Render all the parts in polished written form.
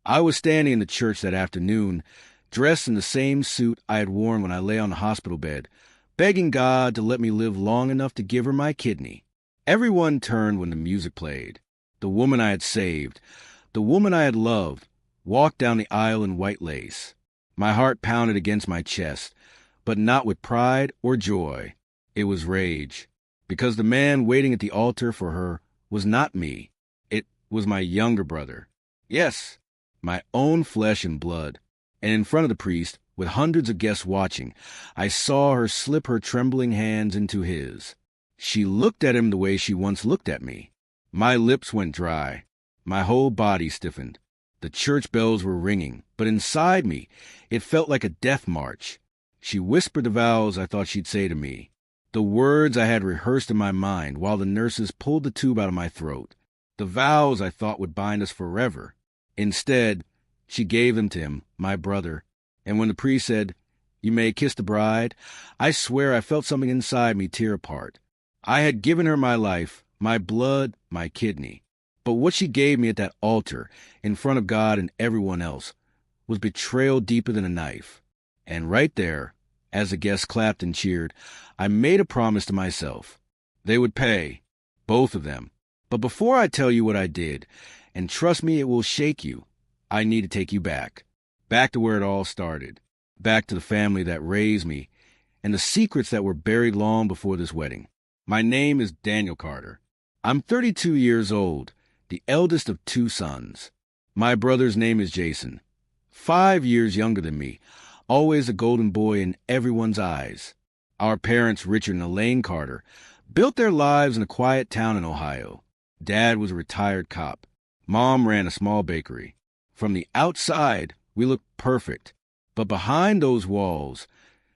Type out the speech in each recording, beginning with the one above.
I was standing in the church that afternoon, dressed in the same suit I had worn when I lay on the hospital bed, begging God to let me live long enough to give her my kidney. Everyone turned when the music played. The woman I had saved, the woman I had loved, walked down the aisle in white lace. My heart pounded against my chest, but not with pride or joy. It was rage, because the man waiting at the altar for her was not me. It was my younger brother. Yes, my own flesh and blood. And in front of the priest, with hundreds of guests watching, I saw her slip her trembling hands into his. She looked at him the way she once looked at me. My lips went dry. My whole body stiffened. The church bells were ringing, but inside me, it felt like a death march. She whispered the vows I thought she'd say to me, the words I had rehearsed in my mind while the nurses pulled the tube out of my throat, the vows I thought would bind us forever. Instead, she gave them to him, my brother, and when the priest said, "You may kiss the bride," I swear I felt something inside me tear apart. I had given her my life, my blood, my kidney. But what she gave me at that altar, in front of God and everyone else, was betrayal deeper than a knife. And right there, as the guests clapped and cheered, I made a promise to myself. They would pay, both of them. But before I tell you what I did, and trust me, it will shake you, I need to take you back. Back to where it all started. Back to the family that raised me, and the secrets that were buried long before this wedding. My name is Daniel Carter. I'm 32 years old, the eldest of 2 sons. My brother's name is Jason, 5 years younger than me, always a golden boy in everyone's eyes. Our parents, Richard and Elaine Carter, built their lives in a quiet town in Ohio. Dad was a retired cop. Mom ran a small bakery. From the outside, we looked perfect. But behind those walls,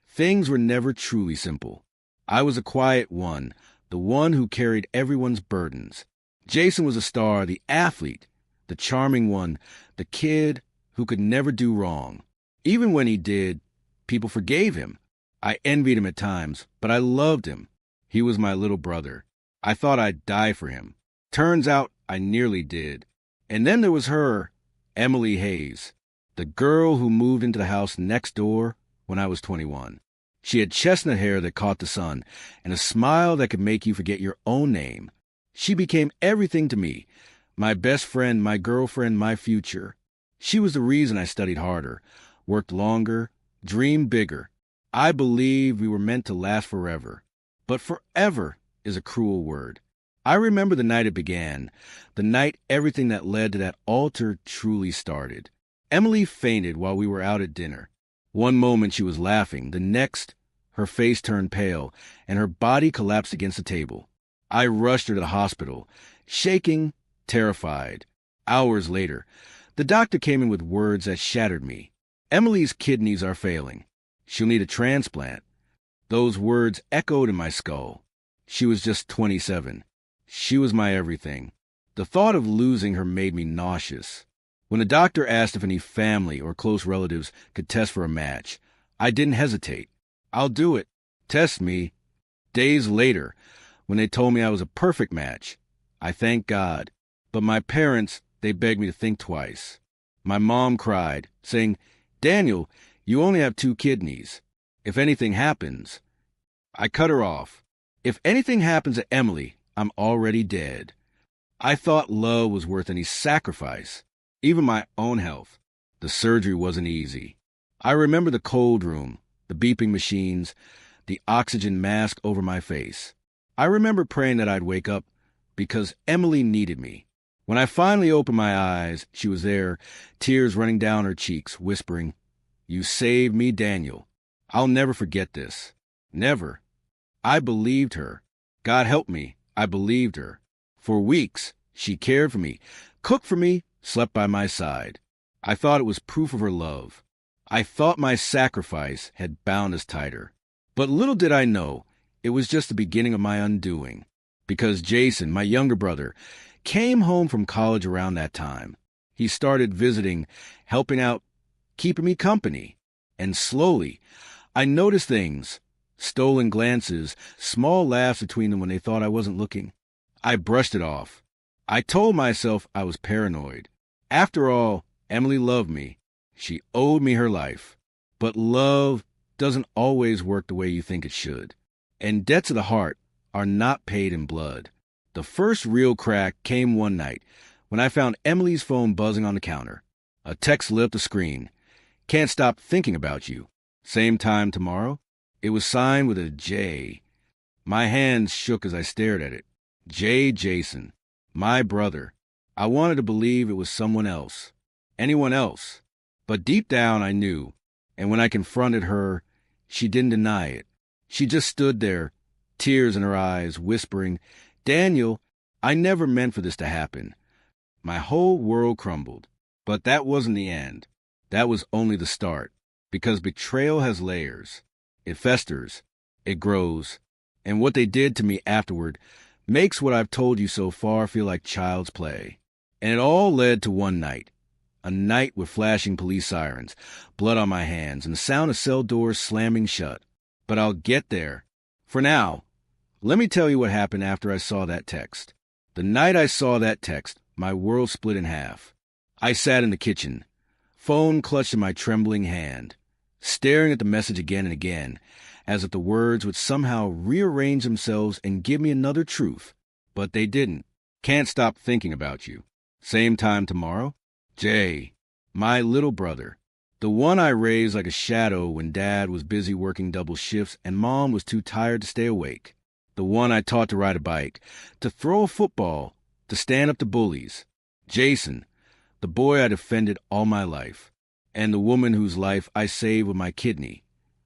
things were never truly simple. I was a quiet one, the one who carried everyone's burdens. Jason was a star, the athlete, the charming one, the kid who could never do wrong. Even when he did, people forgave him. I envied him at times, but I loved him. He was my little brother. I thought I'd die for him. Turns out I nearly did. And then there was her, Emily Hayes, the girl who moved into the house next door when I was 21. She had chestnut hair that caught the sun and a smile that could make you forget your own name. She became everything to me, my best friend, my girlfriend, my future. She was the reason I studied harder, worked longer, dreamed bigger. I believed we were meant to last forever. But forever is a cruel word. I remember the night it began, the night everything that led to that altar truly started. Emily fainted while we were out at dinner. One moment she was laughing, the next her face turned pale, and her body collapsed against the table. I rushed her to the hospital, shaking, terrified. Hours later, the doctor came in with words that shattered me. Emily's kidneys are failing. She'll need a transplant. Those words echoed in my skull. She was just 27. She was my everything. The thought of losing her made me nauseous. When the doctor asked if any family or close relatives could test for a match, I didn't hesitate. "I'll do it. Test me." Days later, when they told me I was a perfect match, I thanked God. But my parents, they begged me to think twice. My mom cried, saying, "Daniel, you only have 2 kidneys. If anything happens..." I cut her off. If anything happens to Emily, I'm already dead. I thought love was worth any sacrifice, even my own health. The surgery wasn't easy. I remember the cold room, the beeping machines, the oxygen mask over my face. I remember praying that I'd wake up because Emily needed me. When I finally opened my eyes, she was there, tears running down her cheeks, whispering, "You saved me, Daniel. I'll never forget this. Never." I believed her. God help me, I believed her. For weeks, she cared for me, cooked for me, slept by my side. I thought it was proof of her love. I thought my sacrifice had bound us tighter. But little did I know, it was just the beginning of my undoing. Because Jason, my younger brother, came home from college around that time. He started visiting, helping out, keeping me company. And slowly, I noticed things. Stolen glances, small laughs between them when they thought I wasn't looking. I brushed it off. I told myself I was paranoid. After all, Emily loved me. She owed me her life. But love doesn't always work the way you think it should. And debts of the heart are not paid in blood. The first real crack came one night when I found Emily's phone buzzing on the counter. A text lit up the screen. Can't stop thinking about you. Same time tomorrow? It was signed with a J. My hands shook as I stared at it. J. Jason. My brother. I wanted to believe it was someone else. Anyone else. But deep down I knew. And when I confronted her, she didn't deny it. She just stood there, tears in her eyes, whispering, Daniel, I never meant for this to happen. My whole world crumbled. But that wasn't the end. That was only the start. Because betrayal has layers. It festers. It grows. And what they did to me afterward makes what I've told you so far feel like child's play. And it all led to one night. A night with flashing police sirens, blood on my hands, and the sound of cell doors slamming shut. But I'll get there. For now, let me tell you what happened after I saw that text. The night I saw that text, my world split in half. I sat in the kitchen, phone clutched in my trembling hand, staring at the message again and again, as if the words would somehow rearrange themselves and give me another truth. But they didn't. Can't stop thinking about you. Same time tomorrow? Jay, my little brother. The one I raised like a shadow when Dad was busy working double shifts and Mom was too tired to stay awake. The one I taught to ride a bike, to throw a football, to stand up to bullies. Jason, the boy I defended all my life, and the woman whose life I saved with my kidney,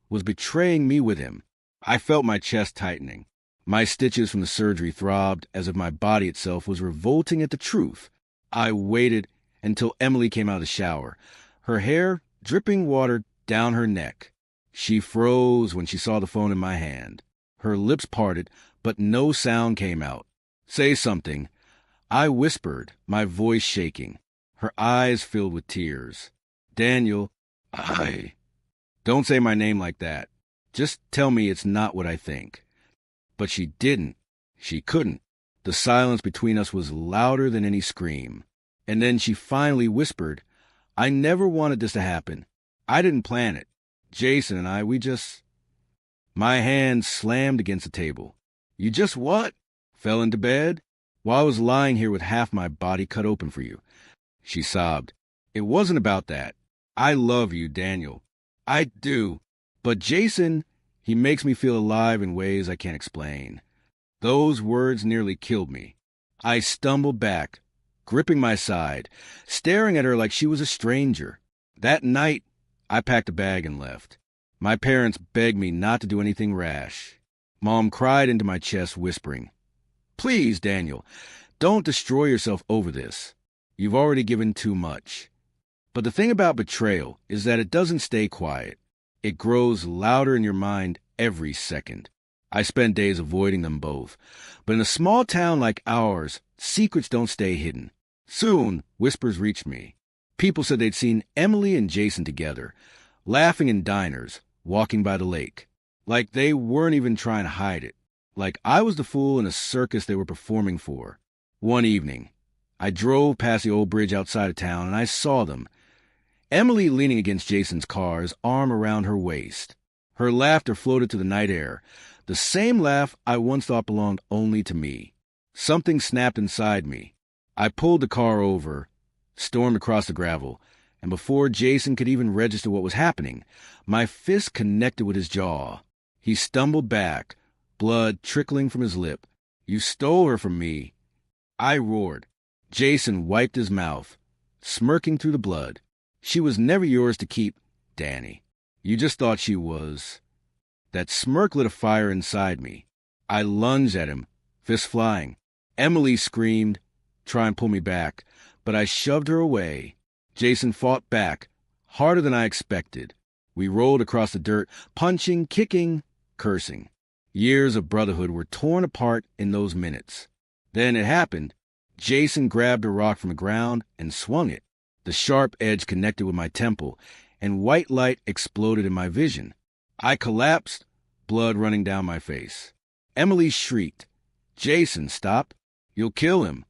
was betraying me with him. I felt my chest tightening. My stitches from the surgery throbbed as if my body itself was revolting at the truth. I waited until Emily came out of the shower, her hair dripping water down her neck. She froze when she saw the phone in my hand. Her lips parted, but no sound came out. Say something. I whispered, my voice shaking. Her eyes filled with tears. Daniel, Don't say my name like that. Just tell me it's not what I think. But she didn't. She couldn't. The silence between us was louder than any scream. And then she finally whispered, I never wanted this to happen. I didn't plan it. Jason and I, we just... My hand slammed against the table. You just what? Fell into bed? While I was lying here with half my body cut open for you. She sobbed. It wasn't about that. I love you, Daniel. I do. But Jason, he makes me feel alive in ways I can't explain. Those words nearly killed me. I stumbled back, gripping my side, staring at her like she was a stranger. That night, I packed a bag and left. My parents begged me not to do anything rash. Mom cried into my chest, whispering, Please, Daniel, don't destroy yourself over this. You've already given too much. But the thing about betrayal is that it doesn't stay quiet. It grows louder in your mind every second. I spent days avoiding them both. But in a small town like ours, secrets don't stay hidden. Soon, whispers reached me. People said they'd seen Emily and Jason together, laughing in diners, walking by the lake. Like they weren't even trying to hide it. Like I was the fool in a circus they were performing for. One evening, I drove past the old bridge outside of town and I saw them. Emily leaning against Jason's car, his arm around her waist. Her laughter floated to the night air, the same laugh I once thought belonged only to me. Something snapped inside me. I pulled the car over, stormed across the gravel, and before Jason could even register what was happening, my fist connected with his jaw. He stumbled back, blood trickling from his lip. You stole her from me. I roared. Jason wiped his mouth, smirking through the blood. She was never yours to keep, Danny. You just thought she was. That smirk lit a fire inside me. I lunged at him, fists flying. Emily screamed, try and pull me back, but I shoved her away. Jason fought back, harder than I expected. We rolled across the dirt, punching, kicking, cursing. Years of brotherhood were torn apart in those minutes. Then it happened. Jason grabbed a rock from the ground and swung it. The sharp edge connected with my temple, and white light exploded in my vision. I collapsed, blood running down my face. Emily shrieked, Jason, stop. You'll kill him.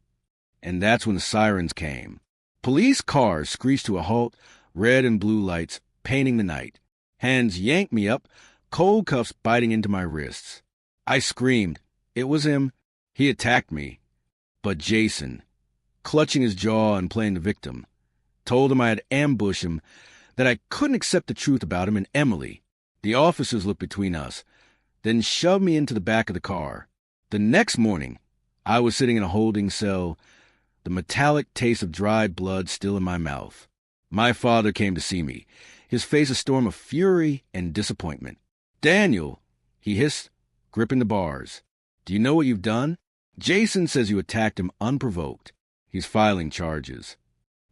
And that's when the sirens came. Police cars screeched to a halt, red and blue lights painting the night. Hands yanked me up, cold cuffs biting into my wrists. I screamed. It was him. He attacked me. But Jason, clutching his jaw and playing the victim, told him I had ambushed him, that I couldn't accept the truth about him and Emily. The officers looked between us, then shoved me into the back of the car. The next morning, I was sitting in a holding cell, the metallic taste of dried blood still in my mouth. My father came to see me, his face a storm of fury and disappointment. "Daniel," he hissed, gripping the bars. "Do you know what you've done? Jason says you attacked him unprovoked. He's filing charges."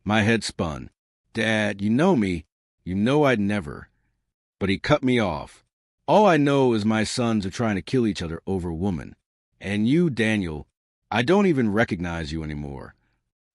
My head spun. "Dad, you know me. You know I'd never." But he cut me off. "All I know is my sons are trying to kill each other over a woman. And you, Daniel, I don't even recognize you anymore."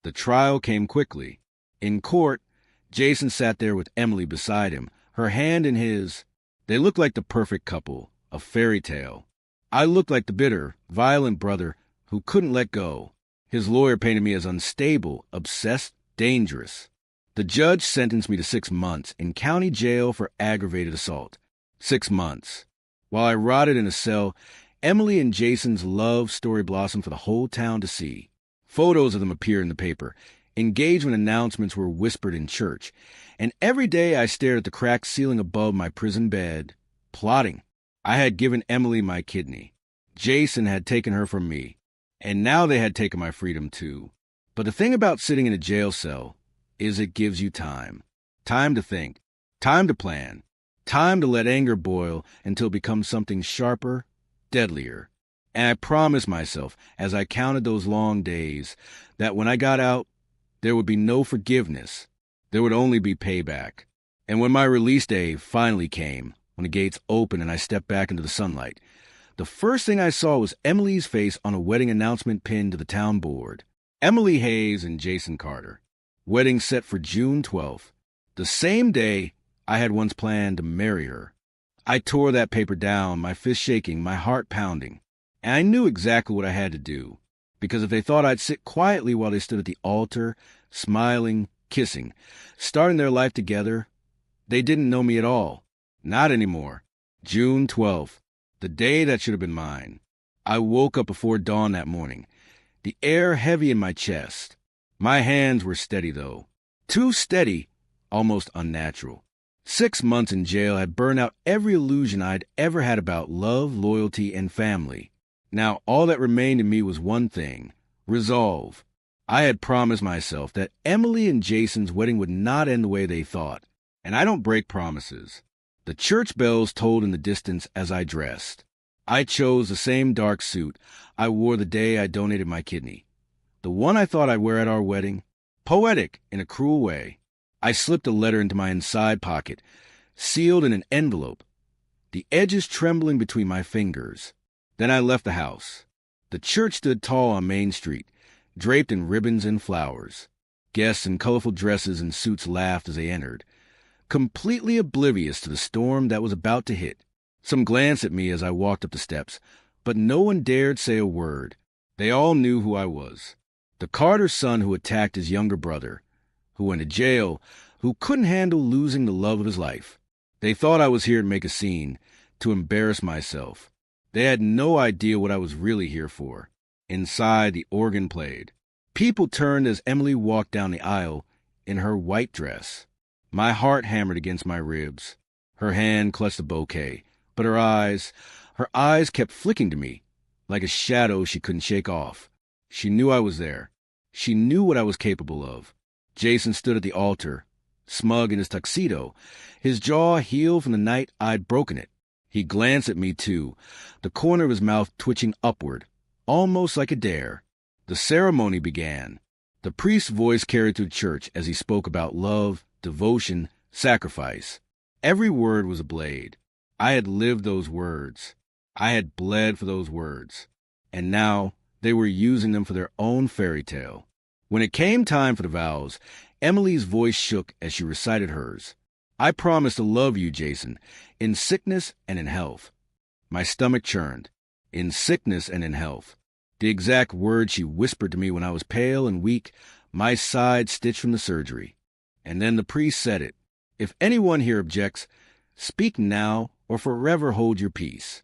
The trial came quickly. In court, Jason sat there with Emily beside him, her hand in his. They looked like the perfect couple, a fairy tale. I looked like the bitter, violent brother who couldn't let go. His lawyer painted me as unstable, obsessed, dangerous. The judge sentenced me to 6 months in county jail for aggravated assault. 6 months. While I rotted in a cell, Emily and Jason's love story blossomed for the whole town to see. Photos of them appeared in the paper. Engagement announcements were whispered in church. And every day I stared at the cracked ceiling above my prison bed, plotting. I had given Emily my kidney. Jason had taken her from me. And now they had taken my freedom too. But the thing about sitting in a jail cell is it gives you time. Time to think. Time to plan. Time to let anger boil until it becomes something sharper, deadlier. And I promised myself, as I counted those long days, that when I got out, there would be no forgiveness. There would only be payback. And when my release day finally came, when the gates opened and I stepped back into the sunlight, the first thing I saw was Emily's face on a wedding announcement pinned to the town board. Emily Hayes and Jason Carter. Wedding set for June 12th. The same day I had once planned to marry her. I tore that paper down, my fist shaking, my heart pounding. And I knew exactly what I had to do. Because if they thought I'd sit quietly while they stood at the altar, smiling, kissing, starting their life together, they didn't know me at all. Not anymore. June 12th. The day that should have been mine. I woke up before dawn that morning, the air heavy in my chest. My hands were steady, though. Too steady, almost unnatural. 6 months in jail had burned out every illusion I'd ever had about love, loyalty, and family. Now all that remained in me was one thing: resolve. I had promised myself that Emily and Jason's wedding would not end the way they thought. And I don't break promises. The church bells tolled in the distance as I dressed. I chose the same dark suit I wore the day I donated my kidney. The one I thought I'd wear at our wedding. Poetic in a cruel way. I slipped a letter into my inside pocket, sealed in an envelope, the edges trembling between my fingers. Then I left the house. The church stood tall on Main Street, draped in ribbons and flowers. Guests in colorful dresses and suits laughed as they entered, completely oblivious to the storm that was about to hit. Some glanced at me as I walked up the steps, but no one dared say a word. They all knew who I was. The Carter son who attacked his younger brother, who went to jail, who couldn't handle losing the love of his life. They thought I was here to make a scene, to embarrass myself. They had no idea what I was really here for. Inside, the organ played. People turned as Emily walked down the aisle in her white dress. My heart hammered against my ribs. Her hand clutched the bouquet, but her eyes kept flicking to me, like a shadow she couldn't shake off. She knew I was there. She knew what I was capable of. Jason stood at the altar, smug in his tuxedo, his jaw healed from the night I'd broken it. He glanced at me, too, the corner of his mouth twitching upward, almost like a dare. The ceremony began. The priest's voice carried through the church as he spoke about love, devotion, sacrifice. Every word was a blade. I had lived those words. I had bled for those words. And now they were using them for their own fairy tale. When it came time for the vows, Emily's voice shook as she recited hers. "I promise to love you, Jason, in sickness and in health." My stomach churned. In sickness and in health. The exact words she whispered to me when I was pale and weak, my side stitched from the surgery. And then the priest said it. If anyone here objects, speak now or forever hold your peace.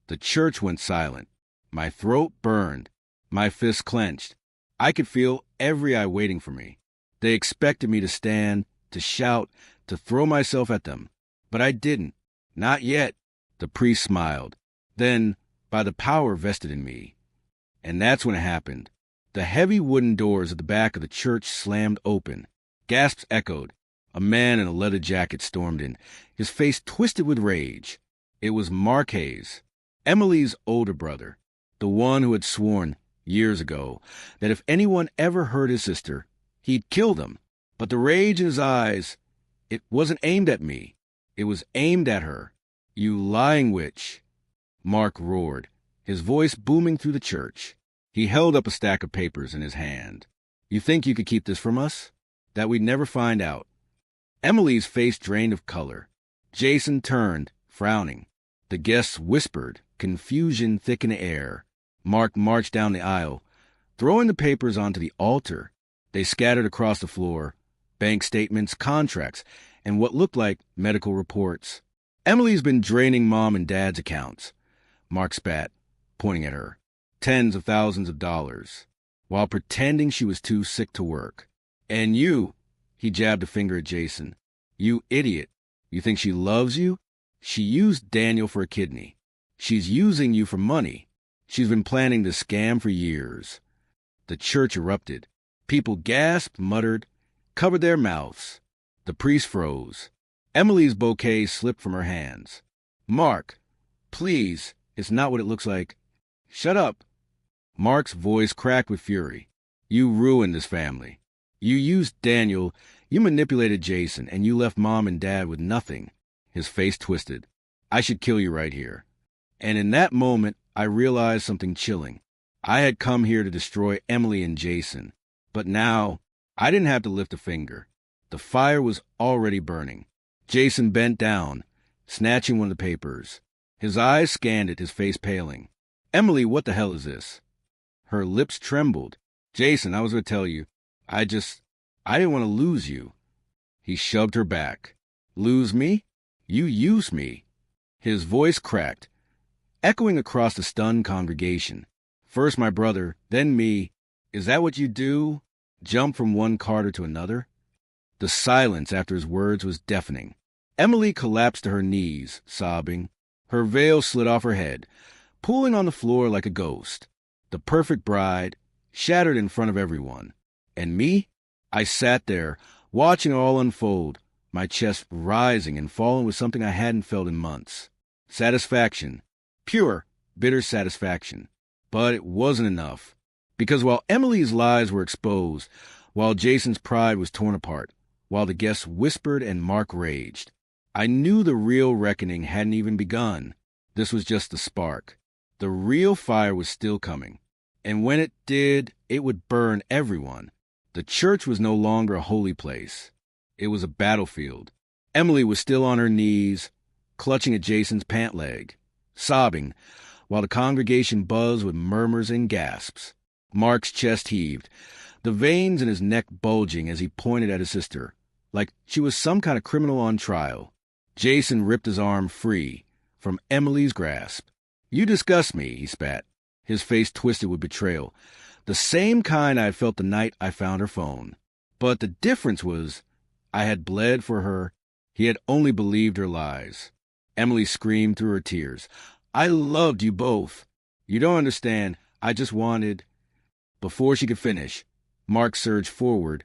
The church went silent. My throat burned. My fists clenched. I could feel every eye waiting for me. They expected me to stand, to shout, to throw myself at them. But I didn't. Not yet. The priest smiled. Then, by the power vested in me. And that's when it happened. The heavy wooden doors at the back of the church slammed open. Gasps echoed. A man in a leather jacket stormed in, his face twisted with rage. It was Mark Hayes, Emily's older brother, the one who had sworn, years ago, that if anyone ever hurt his sister, he'd kill them. But the rage in his eyes, it wasn't aimed at me. It was aimed at her. You lying witch, Mark roared, his voice booming through the church. He held up a stack of papers in his hand. You think you could keep this from us? That we'd never find out? Emily's face drained of color. Jason turned, frowning. The guests whispered, confusion thick in the air. Mark marched down the aisle, throwing the papers onto the altar. They scattered across the floor, bank statements, contracts, and what looked like medical reports. Emily's been draining Mom and Dad's accounts. Mark spat, pointing at her. Tens of thousands of dollars, while pretending she was too sick to work. And you, he jabbed a finger at Jason, you idiot. You think she loves you? She used Daniel for a kidney. She's using you for money. She's been planning this scam for years. The church erupted. People gasped, muttered, covered their mouths. The priest froze. Emily's bouquet slipped from her hands. Mark, please, it's not what it looks like. Shut up. Mark's voice cracked with fury. You ruined this family. You used Daniel, you manipulated Jason, and you left Mom and Dad with nothing. His face twisted. I should kill you right here. And in that moment, I realized something chilling. I had come here to destroy Emily and Jason. But now, I didn't have to lift a finger. The fire was already burning. Jason bent down, snatching one of the papers. His eyes scanned it, his face paling. Emily, what the hell is this? Her lips trembled. Jason, I was going to tell you. I didn't want to lose you. He shoved her back. Lose me? You used me. His voice cracked, echoing across the stunned congregation. First my brother, then me. Is that what you do? Jump from one Carter to another? The silence after his words was deafening. Emily collapsed to her knees, sobbing. Her veil slid off her head, pooling on the floor like a ghost. The perfect bride, shattered in front of everyone. And me? I sat there, watching it all unfold, my chest rising and falling with something I hadn't felt in months. Satisfaction. Pure, bitter satisfaction. But it wasn't enough. Because while Emily's lies were exposed, while Jason's pride was torn apart, while the guests whispered and Mark raged, I knew the real reckoning hadn't even begun. This was just the spark. The real fire was still coming. And when it did, it would burn everyone. The church was no longer a holy place. It was a battlefield. Emily was still on her knees, clutching at Jason's pant leg, sobbing, while the congregation buzzed with murmurs and gasps. Mark's chest heaved, the veins in his neck bulging as he pointed at his sister, like she was some kind of criminal on trial. Jason ripped his arm free from Emily's grasp. You disgust me, he spat, his face twisted with betrayal, the same kind I had felt the night I found her phone. But the difference was I had bled for her. He had only believed her lies. Emily screamed through her tears. I loved you both. You don't understand. I just wanted... Before she could finish, Mark surged forward,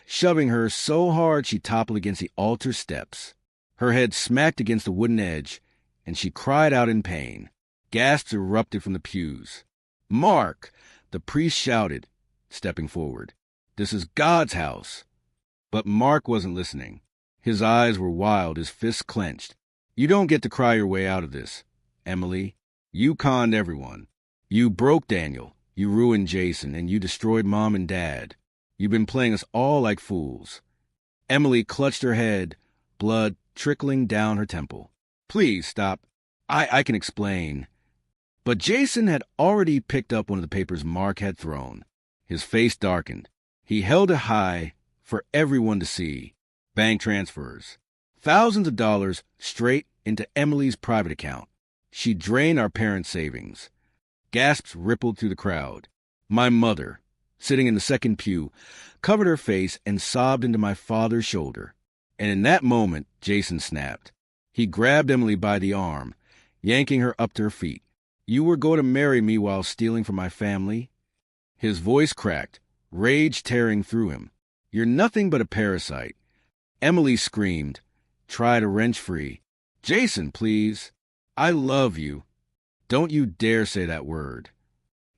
shoving her so hard she toppled against the altar steps. Her head smacked against the wooden edge, and she cried out in pain. Gasps erupted from the pews. Mark! The priest shouted, stepping forward. This is God's house. But Mark wasn't listening. His eyes were wild, his fists clenched. You don't get to cry your way out of this, Emily. You conned everyone. You broke Daniel. You ruined Jason, and you destroyed Mom and Dad. You've been playing us all like fools. Emily clutched her head, blood trickling down her temple. Please stop. I can explain. But Jason had already picked up one of the papers Mark had thrown. His face darkened. He held it high for everyone to see. Bank transfers. Thousands of dollars straight into Emily's private account. She drained our parents' savings. Gasps rippled through the crowd. My mother, sitting in the second pew, covered her face and sobbed into my father's shoulder. And in that moment, Jason snapped. He grabbed Emily by the arm, yanking her up to her feet. You were going to marry me while stealing from my family? His voice cracked, rage tearing through him. You're nothing but a parasite. Emily screamed, tried to wrench free. Jason, please. I love you. Don't you dare say that word.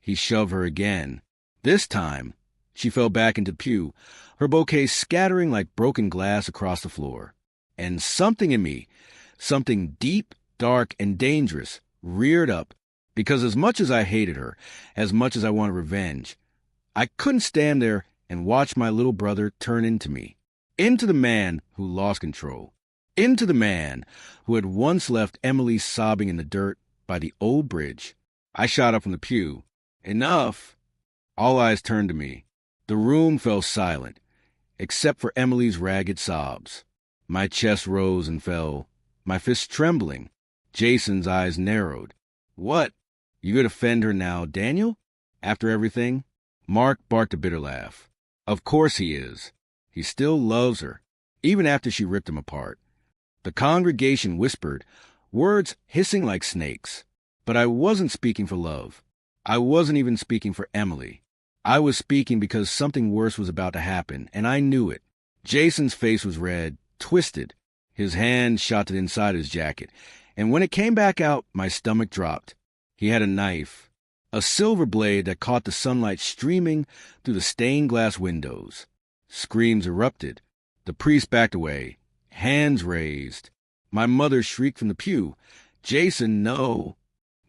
He shoved her again. This time, she fell back into the pew, her bouquet scattering like broken glass across the floor. And something in me, something deep, dark, and dangerous, reared up, because as much as I hated her, as much as I wanted revenge, I couldn't stand there and watch my little brother turn into me, into the man who lost control, into the man who had once left Emily sobbing in the dirt by the old bridge. I shot up from the pew. Enough! All eyes turned to me. The room fell silent, except for Emily's ragged sobs. My chest rose and fell, my fists trembling. Jason's eyes narrowed. What? You gonna defend her now, Daniel? After everything? Mark barked a bitter laugh. Of course he is. He still loves her, even after she ripped him apart. The congregation whispered, words hissing like snakes. But I wasn't speaking for love. I wasn't even speaking for Emily. I was speaking because something worse was about to happen, and I knew it. Jason's face was red, twisted. His hand shot to the inside of his jacket, and when it came back out, my stomach dropped. He had a knife, a silver blade that caught the sunlight streaming through the stained glass windows. Screams erupted. The priest backed away, hands raised. My mother shrieked from the pew, Jason, no!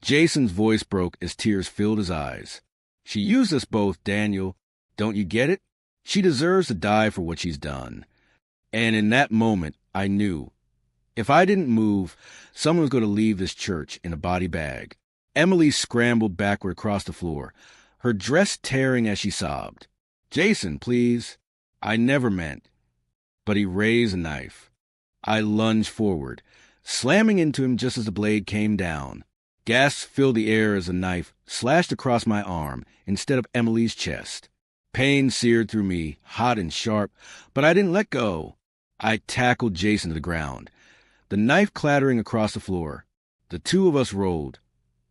Jason's voice broke as tears filled his eyes. She used us both, Daniel. Don't you get it? She deserves to die for what she's done. And in that moment, I knew. If I didn't move, someone was going to leave this church in a body bag. Emily scrambled backward across the floor, her dress tearing as she sobbed. Jason, please. I never meant. But he raised a knife. I lunged forward, slamming into him just as the blade came down. Gasps filled the air as the knife slashed across my arm instead of Emily's chest. Pain seared through me, hot and sharp, but I didn't let go. I tackled Jason to the ground, the knife clattering across the floor. The two of us rolled,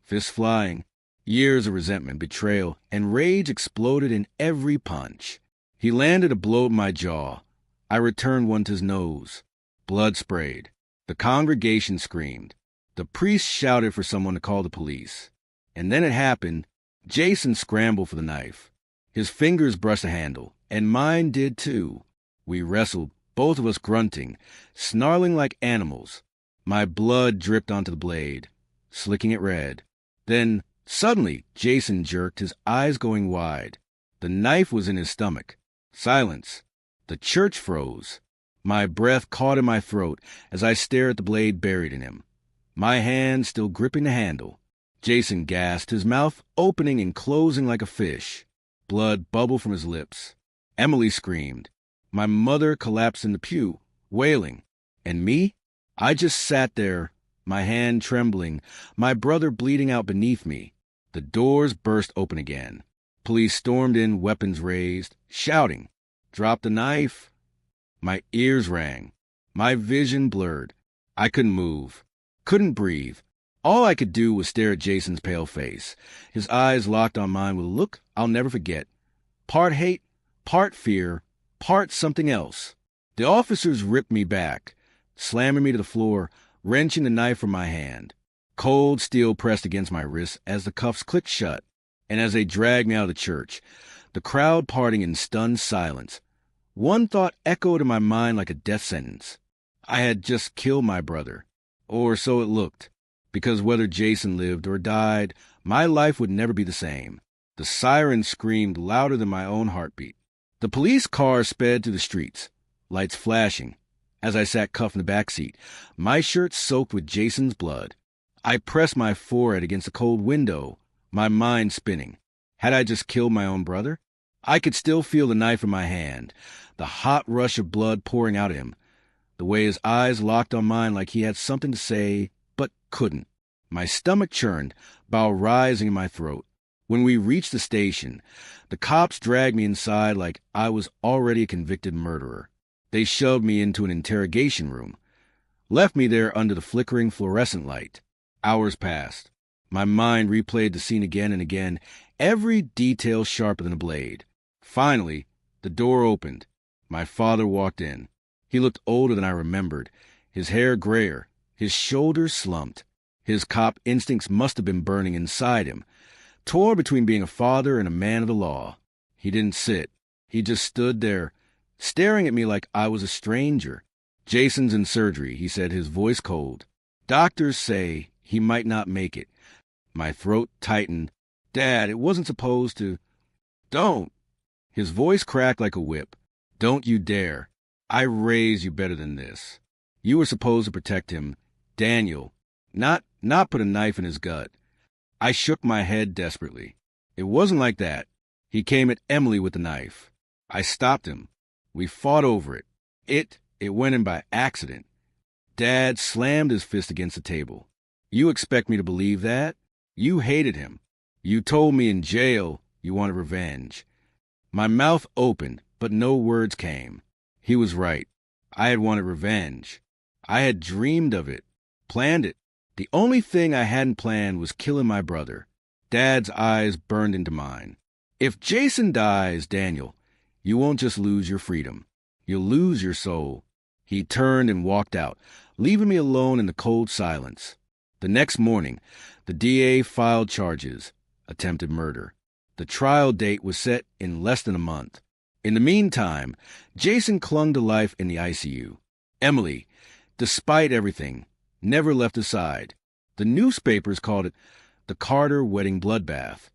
fists flying. Years of resentment, betrayal, and rage exploded in every punch. He landed a blow at my jaw. I returned one to his nose. Blood sprayed. The congregation screamed. The priest shouted for someone to call the police. And then it happened. Jason scrambled for the knife. His fingers brushed the handle, and mine did too. We wrestled, both of us grunting, snarling like animals. My blood dripped onto the blade, slicking it red. Then, suddenly, Jason jerked, his eyes going wide. The knife was in his stomach. Silence. The church froze. My breath caught in my throat as I stared at the blade buried in him. My hand still gripping the handle. Jason gasped, his mouth opening and closing like a fish. Blood bubbled from his lips. Emily screamed. My mother collapsed in the pew, wailing. And me? I just sat there, my hand trembling, my brother bleeding out beneath me. The doors burst open again. Police stormed in, weapons raised, shouting, "Drop the knife!" My ears rang. My vision blurred. I couldn't move, couldn't breathe. All I could do was stare at Jason's pale face, his eyes locked on mine with a look I'll never forget. Part hate, part fear, part something else. The officers ripped me back, slamming me to the floor, wrenching the knife from my hand. Cold steel pressed against my wrist as the cuffs clicked shut, and as they dragged me out of the church, the crowd parting in stunned silence. One thought echoed in my mind like a death sentence. I had just killed my brother, or so it looked, because whether Jason lived or died, my life would never be the same. The siren screamed louder than my own heartbeat. The police car sped through the streets, lights flashing. As I sat cuffed in the back seat, my shirt soaked with Jason's blood. I pressed my forehead against the cold window, my mind spinning. Had I just killed my own brother? I could still feel the knife in my hand, the hot rush of blood pouring out of him, the way his eyes locked on mine like he had something to say, but couldn't. My stomach churned, bile rising in my throat. When we reached the station, the cops dragged me inside like I was already a convicted murderer. They shoved me into an interrogation room, left me there under the flickering fluorescent light. Hours passed. My mind replayed the scene again and again, every detail sharper than a blade. Finally, the door opened. My father walked in. He looked older than I remembered, his hair grayer, his shoulders slumped. His cop instincts must have been burning inside him, torn between being a father and a man of the law. He didn't sit. He just stood there, staring at me like I was a stranger. "Jason's in surgery," he said, his voice cold. "Doctors say he might not make it." My throat tightened. "Dad, it wasn't supposed to—" "Don't!" His voice cracked like a whip. "Don't you dare. I raised you better than this. You were supposed to protect him. Daniel. Not put a knife in his gut." I shook my head desperately. "It wasn't like that. He came at Emily with the knife. I stopped him. We fought over it. It went in by accident." Dad slammed his fist against the table. "You expect me to believe that? You hated him. You told me in jail you wanted revenge." My mouth opened, but no words came. He was right. I had wanted revenge. I had dreamed of it, planned it. The only thing I hadn't planned was killing my brother. Dad's eyes burned into mine. "If Jason dies, Daniel, you won't just lose your freedom. You'll lose your soul." He turned and walked out, leaving me alone in the cold silence. The next morning, the DA filed charges, attempted murder. The trial date was set in less than a month. In the meantime, Jason clung to life in the ICU. Emily, despite everything, never left his side. The newspapers called it the Carter wedding bloodbath.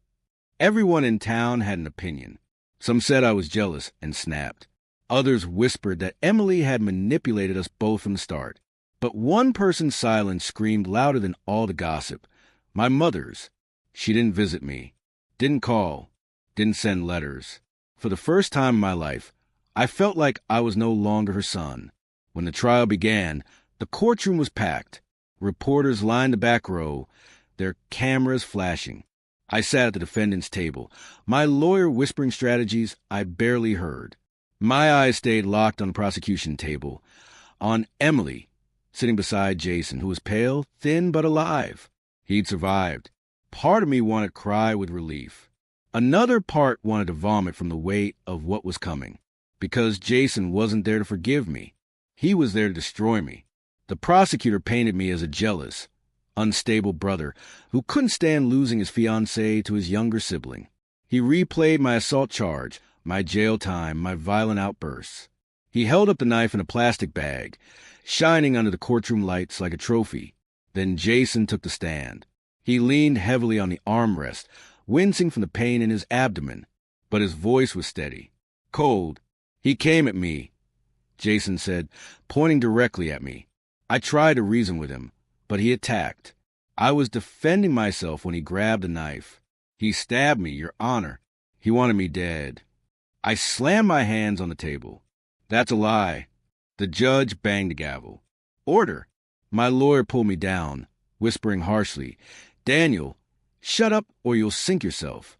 Everyone in town had an opinion. Some said I was jealous and snapped. Others whispered that Emily had manipulated us both from the start. But one person's silence screamed louder than all the gossip. My mother's. She didn't visit me, didn't call, didn't send letters. For the first time in my life, I felt like I was no longer her son. When the trial began, the courtroom was packed. Reporters lined the back row, their cameras flashing. I sat at the defendant's table, my lawyer whispering strategies I barely heard. My eyes stayed locked on the prosecution table, on Emily, sitting beside Jason, who was pale, thin, but alive. He'd survived. Part of me wanted to cry with relief. Another part wanted to vomit from the weight of what was coming, because Jason wasn't there to forgive me. He was there to destroy me. The prosecutor painted me as a jealous, unstable brother who couldn't stand losing his fiancée to his younger sibling. He replayed my assault charge, my jail time, my violent outbursts. He held up the knife in a plastic bag, shining under the courtroom lights like a trophy. Then Jason took the stand. He leaned heavily on the armrest, wincing from the pain in his abdomen, but his voice was steady, cold. "He came at me," Jason said, pointing directly at me. I tried to reason with him, but he attacked. I was defending myself when he grabbed a knife. "He stabbed me, Your Honor. He wanted me dead." I slammed my hands on the table. "That's a lie." The judge banged the gavel. "Order." My lawyer pulled me down, whispering harshly, "Daniel, shut up or you'll sink yourself."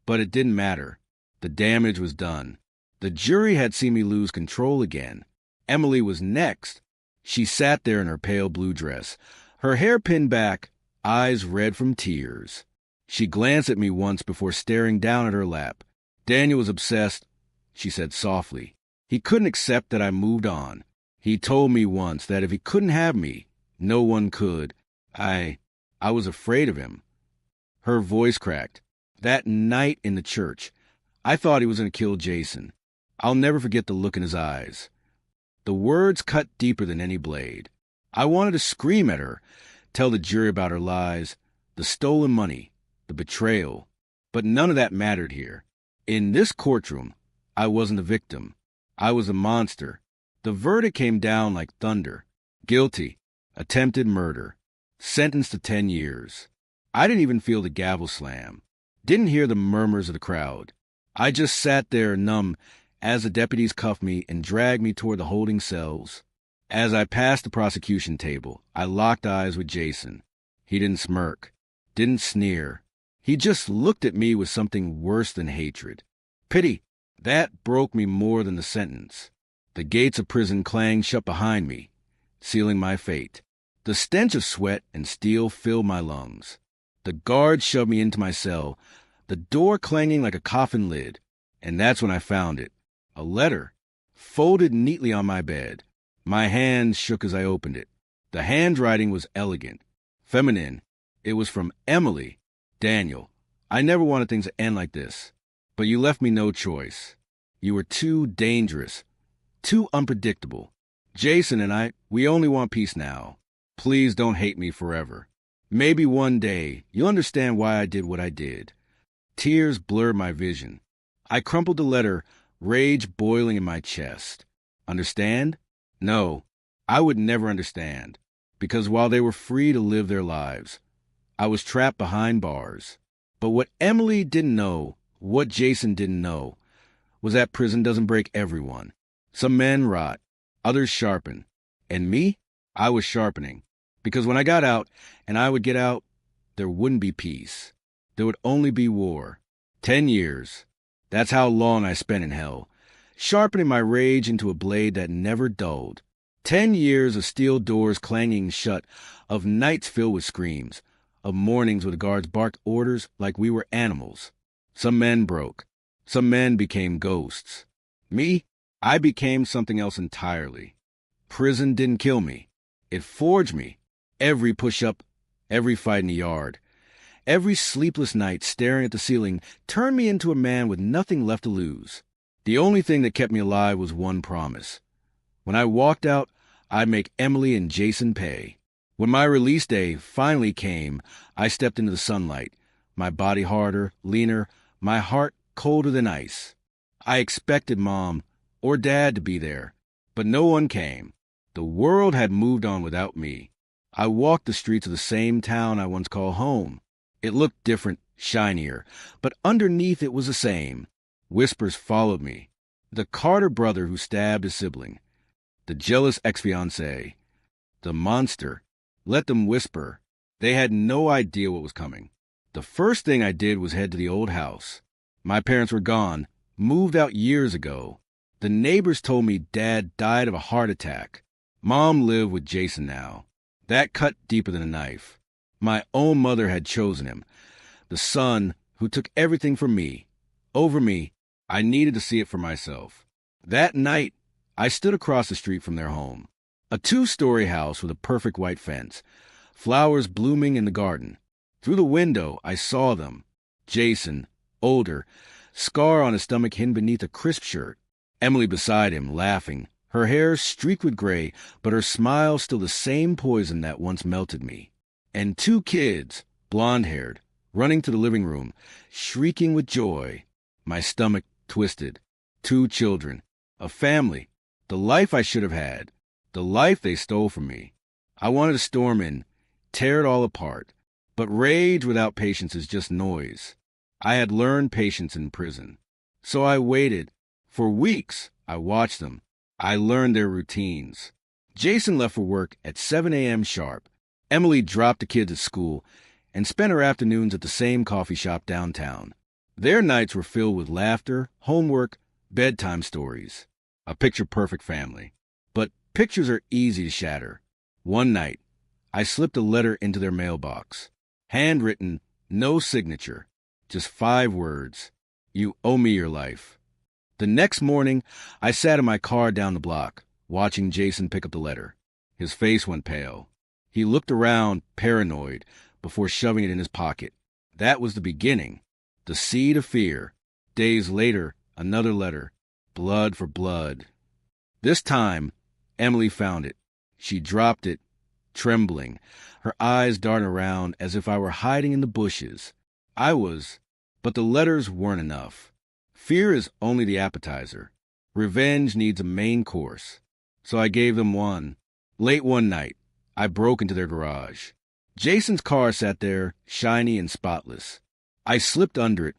But it didn't matter. The damage was done. The jury had seen me lose control again. Emily was next. She sat there in her pale blue dress, her hair pinned back, eyes red from tears. She glanced at me once before staring down at her lap. "Daniel was obsessed," she said softly. "He couldn't accept that I moved on. He told me once that if he couldn't have me, no one could. I was afraid of him." Her voice cracked. "That night in the church, I thought he was going to kill Jason. I'll never forget the look in his eyes." The words cut deeper than any blade. I wanted to scream at her, tell the jury about her lies, the stolen money, the betrayal. But none of that mattered here. In this courtroom, I wasn't a victim. I was a monster. The verdict came down like thunder. Guilty. Attempted murder. Sentenced to 10 years. I didn't even feel the gavel slam. Didn't hear the murmurs of the crowd. I just sat there numb as the deputies cuffed me and dragged me toward the holding cells. As I passed the prosecution table, I locked eyes with Jason. He didn't smirk, didn't sneer. He just looked at me with something worse than hatred. Pity. That broke me more than the sentence. The gates of prison clanged shut behind me, sealing my fate. The stench of sweat and steel filled my lungs. The guard shoved me into my cell, the door clanging like a coffin lid. And that's when I found it. A letter, folded neatly on my bed. My hands shook as I opened it. The handwriting was elegant, feminine. It was from Emily. Daniel, I never wanted things to end like this, but you left me no choice. You were too dangerous, too unpredictable. Jason and I, we only want peace now. Please don't hate me forever. Maybe one day you'll understand why I did what I did. Tears blurred my vision. I crumpled the letter, rage boiling in my chest. Understand? No, I would never understand, because while they were free to live their lives, I was trapped behind bars. But what Emily didn't know, what Jason didn't know, was that prison doesn't break everyone. Some men rot, others sharpen. And me? I was sharpening. Because when I got out, and I would get out, there wouldn't be peace. There would only be war. 10 years. That's how long I spent in hell, sharpening my rage into a blade that never dulled. 10 years of steel doors clanging shut, of nights filled with screams, of mornings where the guards barked orders like we were animals. Some men broke. Some men became ghosts. Me? I became something else entirely. Prison didn't kill me. It forged me. Every push-up, every fight in the yard, every sleepless night staring at the ceiling turned me into a man with nothing left to lose. The only thing that kept me alive was one promise. When I walked out, I'd make Emily and Jason pay. When my release day finally came, I stepped into the sunlight, my body harder, leaner, my heart colder than ice. I expected Mom or Dad to be there, but no one came. The world had moved on without me. I walked the streets of the same town I once called home. It looked different, shinier, but underneath it was the same. Whispers followed me. The Carter brother who stabbed his sibling. The jealous ex-fiancé. The monster. Let them whisper. They had no idea what was coming. The first thing I did was head to the old house. My parents were gone, moved out years ago. The neighbors told me Dad died of a heart attack. Mom lived with Jason now. That cut deeper than a knife. My own mother had chosen him. The son who took everything from me. Over me, I needed to see it for myself. That night, I stood across the street from their home. A 2-story house with a perfect white fence. Flowers blooming in the garden. Through the window, I saw them. Jason, older, scar on his stomach hidden beneath a crisp shirt. Emily beside him, laughing. Her hair streaked with gray, but her smile still the same poison that once melted me. And 2 kids, blonde-haired, running to the living room, shrieking with joy. My stomach twisted. 2 children. A family. The life I should have had. The life they stole from me. I wanted to storm in, tear it all apart. But rage without patience is just noise. I had learned patience in prison. So I waited. For weeks, I watched them. I learned their routines. Jason left for work at 7 a.m. sharp. Emily dropped the kids at school and spent her afternoons at the same coffee shop downtown. Their nights were filled with laughter, homework, bedtime stories. A picture-perfect family. But pictures are easy to shatter. One night, I slipped a letter into their mailbox. Handwritten, no signature, just 5 words. You owe me your life. The next morning, I sat in my car down the block, watching Jason pick up the letter. His face went pale. He looked around, paranoid, before shoving it in his pocket. That was the beginning. The seed of fear. Days later, another letter. Blood for blood. This time, Emily found it. She dropped it, trembling, her eyes darting around as if I were hiding in the bushes. I was, but the letters weren't enough. Fear is only the appetizer. Revenge needs a main course. So I gave them one. Late one night, I broke into their garage. Jason's car sat there, shiny and spotless. I slipped under it,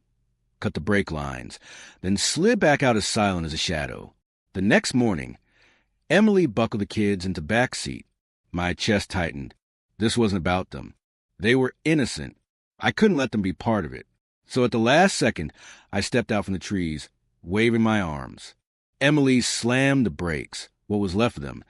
cut the brake lines, then slid back out as silent as a shadow. The next morning, Emily buckled the kids into back seat. My chest tightened. This wasn't about them. They were innocent. I couldn't let them be part of it. So at the last second, I stepped out from the trees, waving my arms. Emily slammed the brakes, what was left of them,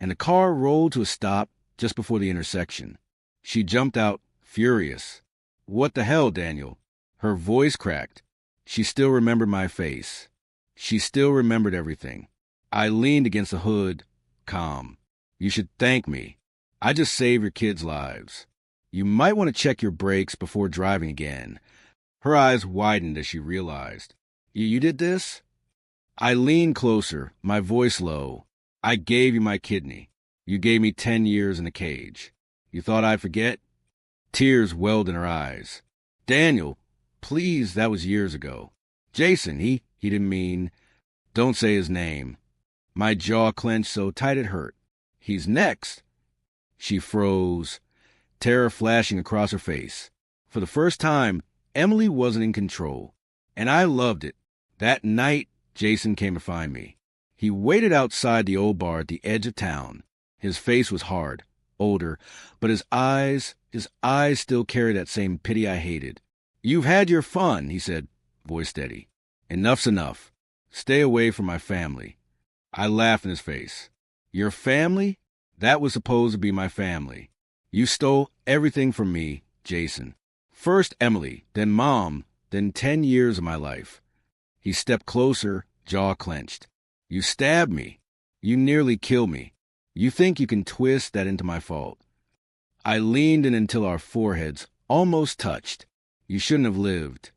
and the car rolled to a stop just before the intersection. She jumped out, furious. "What the hell, Daniel?" Her voice cracked. She still remembered my face. She still remembered everything. I leaned against the hood, calm. "You should thank me. I just saved your kids' lives. You might want to check your brakes before driving again." Her eyes widened as she realized. You did this?" I leaned closer, my voice low. "I gave you my kidney. You gave me 10 years in a cage. You thought I'd forget?" Tears welled in her eyes. "Daniel, please, that was years ago. Jason, he didn't mean—" "Don't say his name." My jaw clenched so tight it hurt. "He's next." She froze, terror flashing across her face. For the first time, Emily wasn't in control, and I loved it. That night, Jason came to find me. He waited outside the old bar at the edge of town. His face was hard, older, but his eyes still carried that same pity I hated. "You've had your fun," he said, voice steady. "Enough's enough. Stay away from my family." I laughed in his face. "Your family? That was supposed to be my family. You stole everything from me, Jason. First Emily, then Mom, then 10 years of my life." He stepped closer, jaw clenched. "You stabbed me. You nearly killed me. You think you can twist that into my fault." I leaned in until our foreheads almost touched. "You shouldn't have lived."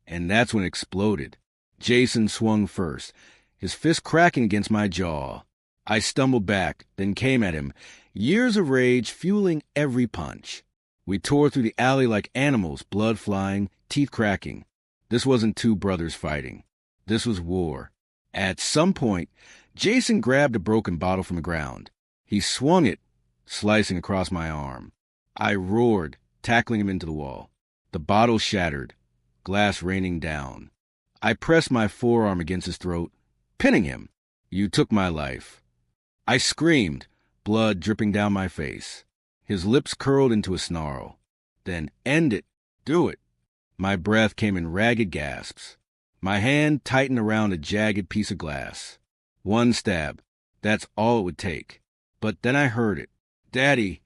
And that's when it exploded. Jason swung first, his fist cracking against my jaw. I stumbled back, then came at him, years of rage fueling every punch. We tore through the alley like animals, blood flying, teeth cracking. This wasn't two brothers fighting. This was war. At some point, Jason grabbed a broken bottle from the ground. He swung it, slicing across my arm. I roared, tackling him into the wall. The bottle shattered, glass raining down. I pressed my forearm against his throat, pinning him. "You took my life." I screamed, blood dripping down my face. His lips curled into a snarl. "Then end it. Do it." My breath came in ragged gasps. My hand tightened around a jagged piece of glass. One stab. That's all it would take. But then I heard it. "Daddy."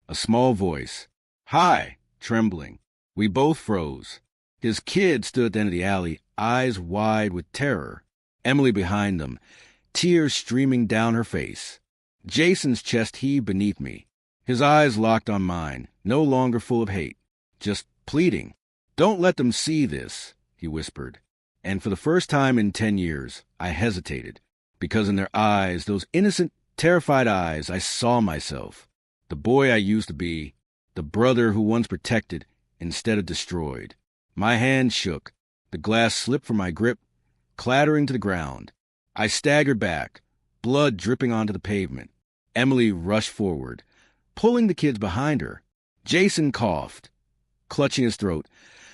A small voice. "Hi," trembling. We both froze. His kid stood at the end of the alley, eyes wide with terror. Emily behind them, tears streaming down her face. Jason's chest heaved beneath me. His eyes locked on mine, no longer full of hate, just pleading. "Don't let them see this," he whispered. And for the first time in 10 years, I hesitated, because in their eyes, those innocent, terrified eyes, I saw myself. The boy I used to be, the brother who once protected instead of destroyed. My hand shook. The glass slipped from my grip, clattering to the ground. I staggered back, blood dripping onto the pavement. Emily rushed forward, pulling the kids behind her. Jason coughed, clutching his throat,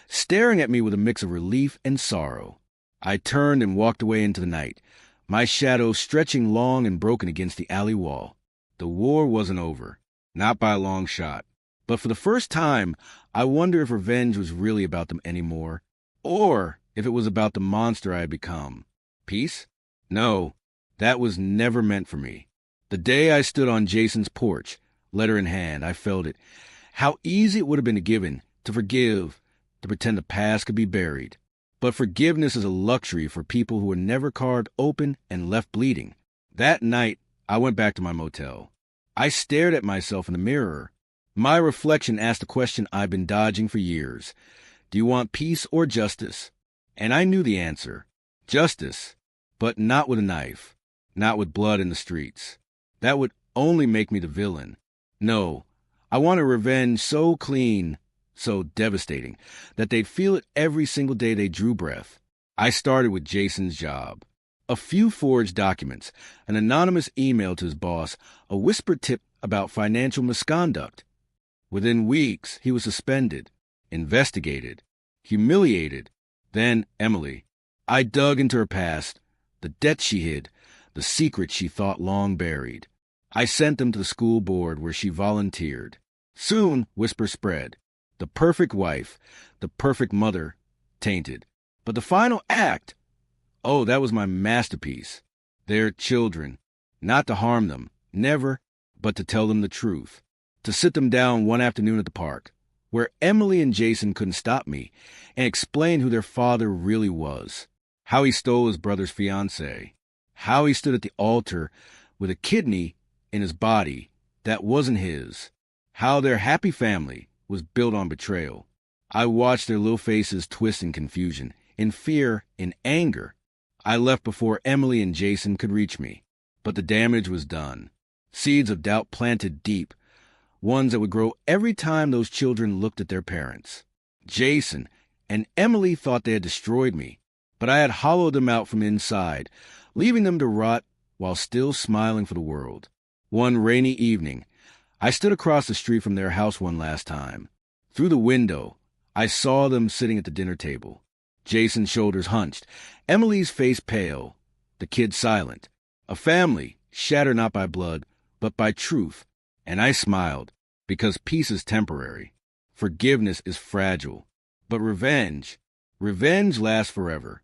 staring at me with a mix of relief and sorrow. I turned and walked away into the night, my shadow stretching long and broken against the alley wall. The war wasn't over, not by a long shot. But for the first time, I wonder if revenge was really about them anymore, or if it was about the monster I had become. Peace? No, that was never meant for me. The day I stood on Jason's porch, letter in hand, I felt it. How easy it would have been to give in, to forgive, to pretend the past could be buried. But forgiveness is a luxury for people who are never carved open and left bleeding. That night, I went back to my motel. I stared at myself in the mirror. My reflection asked the question I've been dodging for years. Do you want peace or justice? And I knew the answer. Justice, but not with a knife, not with blood in the streets. That would only make me the villain. No, I wanted revenge so clean, so devastating, that they'd feel it every single day they drew breath. I started with Jason's job. A few forged documents, an anonymous email to his boss, a whispered tip about financial misconduct. Within weeks, he was suspended, investigated, humiliated, Then Emily. I dug into her past, the debts she hid, the secrets she thought long buried. I sent them to the school board where she volunteered. Soon, whispers spread. The perfect wife, the perfect mother, tainted. But the final act, oh, that was my masterpiece. Their children. Not to harm them, never, but to tell them the truth. To sit them down one afternoon at the park, where Emily and Jason couldn't stop me, and explain who their father really was. How he stole his brother's fiancée. How he stood at the altar with a kidney in his body that wasn't his. How their happy family was built on betrayal. I watched their little faces twist in confusion, in fear, in anger. I left before Emily and Jason could reach me. But the damage was done. Seeds of doubt planted deep, ones that would grow every time those children looked at their parents. Jason and Emily thought they had destroyed me, but I had hollowed them out from inside, leaving them to rot while still smiling for the world. One rainy evening, I stood across the street from their house one last time. Through the window, I saw them sitting at the dinner table. Jason's shoulders hunched, Emily's face pale, the kid silent. A family shattered not by blood, but by truth. And I smiled, because peace is temporary. Forgiveness is fragile. But revenge lasts forever.